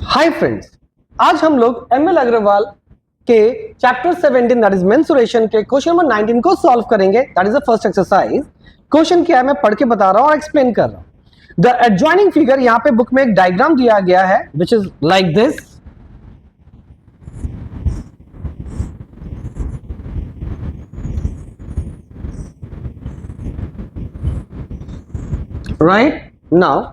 Hi friends, आज हम लोग एमएल अग्रवाल के चैप्टर 17 दैट इज मेंसुरेशन के क्वेश्चन नंबर 19 को सॉल्व करेंगे। That is the first exercise. Question क्या है मैं पढ़ के बता रहा हूं और एक्सप्लेन कर रहा हूं। द एडजॉइनिंग फिगर, यहां पे बुक में एक डायग्राम दिया गया है which is like this. Right now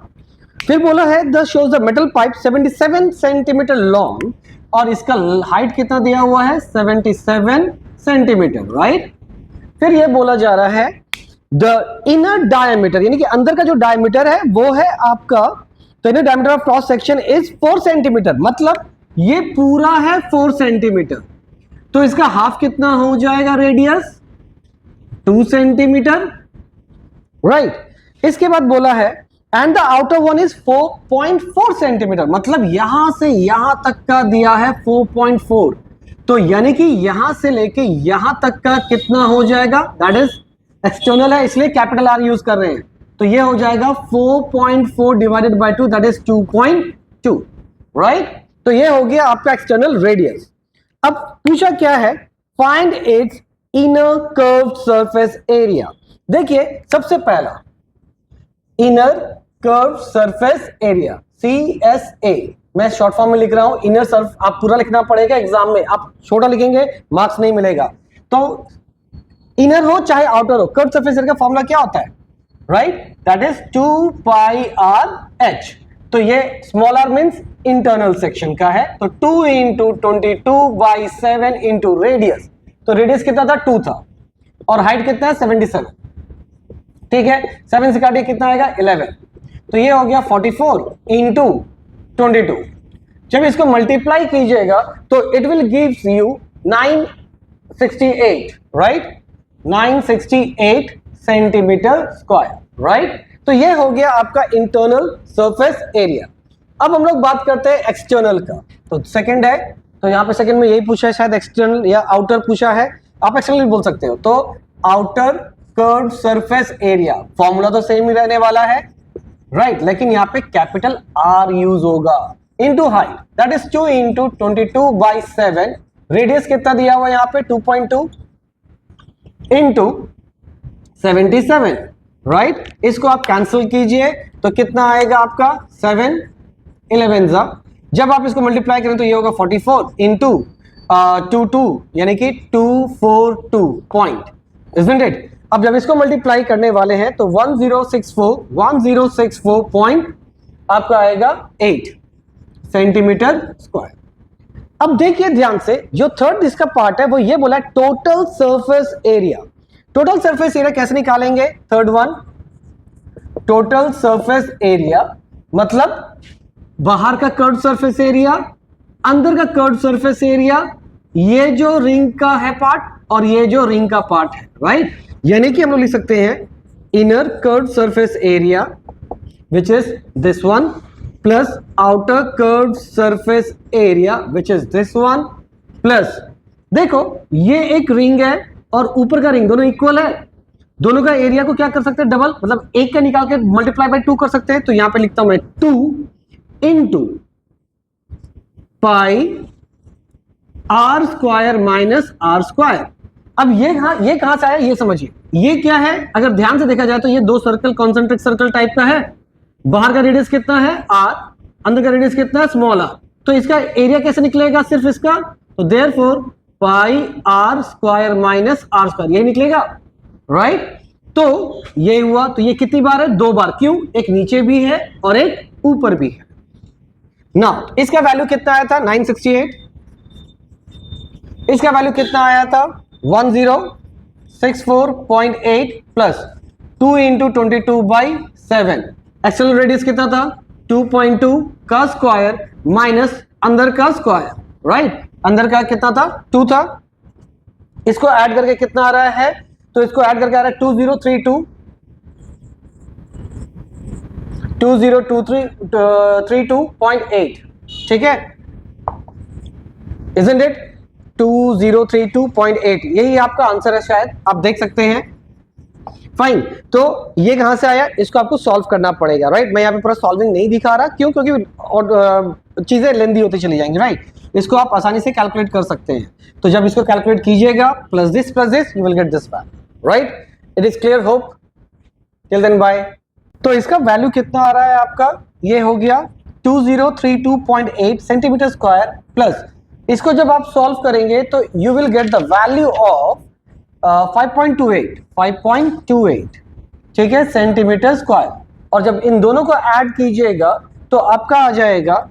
फिर बोला है the shows the metal pipe 77 centimetre long और इसका हाइट कितना दिया हुआ है 77 सेंटीमीटर। राइट, फिर ये बोला जा रहा है द इनर डायमीटर, यानी कि अंदर का जो डायमीटर है वो है आपका, तो inner diameter of cross section is 4 centimetre, मतलब ये पूरा है 4 सेंटीमीटर। तो इसका हाफ कितना हो जाएगा रेडियस 2 सेंटीमीटर। राइट, इसके बाद बोला है and the outer one is 4.4 centimetre, मतलब यहां से यहां तक का दिया है 4.4, तो यानी कि यहां से लेके यहां तक का कितना हो जाएगा, दैट इज एक्सटर्नल है इसलिए कैपिटल आर यूज कर रहे हैं, तो ये हो जाएगा 4.4 divided by 2 that is 2.2। Right, तो ये हो गया आपका एक्सटर्नल रेडियस। अब पूछा क्या है, find its inner curved surface area. देखिए सबसे पहला inner curve surface area CSA, मैं शॉर्ट फॉर्म में लिख रहा हूं। इनर सर्फ आप पूरा लिखना पड़ेगा एग्जाम में, आप छोटा लिखेंगे मार्क्स नहीं मिलेगा। तो इनर हो चाहे आउटर हो, कर्व सरफेस एरिया का फॉर्मूला क्या होता है, right, that is 2 pi R H. तो ये small R means internal section का है, तो 2 इंटू 22/7 इंटू रेडियस, तो रेडियस कितना था 2 था और हाइट कितना है 77। ठीक है, 7 से काटिए कितना आएगा 11, तो ये हो गया 44 इंटू 22। जब इसको मल्टीप्लाई कीजिएगा तो it will gives you 968, right, 968 centimetre square. Right, तो ये हो गया आपका इंटरनल सरफेस एरिया। अब हम लोग बात करते हैं एक्सटर्नल का, तो सेकंड है, तो यहां पे सेकंड में यही पूछा है, शायद एक्सटर्नल या आउटर पूछा है, आप एक्सटर्नल बोल सकते हो। तो outer curved surface area, formula तो सेम ही रहने वाला है, राइट, लेकिन यहां पे कैपिटल आर यूज होगा, into height that is 2 into 22/7, radius कितना दिया हुआ यहां पे 2.2 इंटू 77। राइट, इसको आप कैंसिल कीजिए तो कितना आएगा आपका 7 11 जा, जब आप इसको मल्टीप्लाई करें तो ये होगा 44 इंटू 22 यानी कि 242 पॉइंट, इजंट इट। अब जब इसको मल्टीप्लाई करने वाले हैं तो 1064 पॉइंट आपका आएगा 8 सेंटीमीटर स्क्वायर। अब देखिए ध्यान से, जो थर्ड इसका पार्ट है वो ये बोला total surface area. Total surface area कैसे निकालेंगे, third one, total surface area मतलब बाहर का कर्व्ड सरफेस एरिया, अंदर का कर्व्ड सरफेस एरिया, ये जो रिंग का है पार्ट और ये जो रिंग का पार्ट है। राइट, यानी कि हम लोग लिख सकते हैं inner curved surface area which is this one plus outer curved surface area which is this one plus, देखो ये एक रिंग है और ऊपर का रिंग, दोनों इक्वल है, दोनों का एरिया को क्या कर सकते हैं डबल, मतलब एक का निकाल के मल्टीप्लाई बाय 2 कर सकते हैं। तो यहां पे लिखता हूं मैं 2 into pi R square minus R square. अब ये कहां से आया ये समझिए, ये क्या है, अगर ध्यान से देखा जाए तो ये दो सर्कल कॉन्सेंट्रिक सर्कल टाइप का है, बाहर का रेडियस कितना है r, अंदर का रेडियस कितना है स्मॉल r, तो इसका एरिया कैसे निकलेगा सिर्फ इसका, तो therefore pi R square minus R square, यही निकलेगा। राइट, तो ये हुआ, तो ये कितनी बार है 2 बार, क्यों, एक नीचे भी है और एक ऊपर भी है ना। इसका वैल्यू कितना आया था 968, इसका वैल्यू कितना आया था 1064.8 प्लस 2 इंटू 22/7, एक्सटर्नल रेडियस कितना था 2.2 का स्क्वायर माइनस अंदर का स्क्वायर। राइट, अंदर का कितना था 2 था, इसको ऐड करके कितना आ रहा है, तो इसको ऐड करके आ रहा है 2032.8, ठीक है, isn't it 2032.8, यही आपका आंसर है, शायद आप देख सकते हैं फाइन, तो ये कहां से आया, इसको आपको सॉल्व करना पड़ेगा, राइट। मैं यहाँ पे पूरा सॉल्विंग नहीं दिखा रहा, क्यों, क्योंकि और चीजें लेंदी होती चली जाएंगी, राइट। इसको आप आसानी से कैलकुलेट कर सकते हैं। तो जब इसको कैलकुलेट कीजिएगा plus this you will get this value, right. It is clear, hope. Till then bye. तो इसका वैल्यू कितना आ रहा है आपका, ये हो गया 2032.8 सेंटीमीटर स्क्वायर, प्लस इसको जब आप सॉल्व करेंगे तो you will get the value of 5.28, ठीक है, सेंटीमीटर स्क्वायर। और जब इन दोनों को ऐड कीजिएगा तो आपका आ जाएगा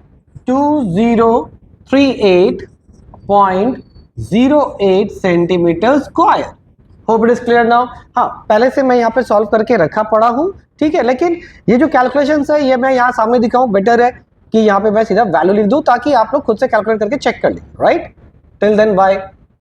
2038.08 centimetre square. Hope it is clear now. हाँ, पहले से मैं यहाँ पे सॉल्व करके रखा पड़ा हूँ, ठीक है, लेकिन ये जो कैलकुलेशंस है ये मैं यहाँ सामने दिखाऊं, बेटर है कि यहाँ पे मैं सीधा वैल्यू लिख दूं ताकि आप लोग खुद से कैलकुलेट करके चेक कर लें, राइट। Till then bye.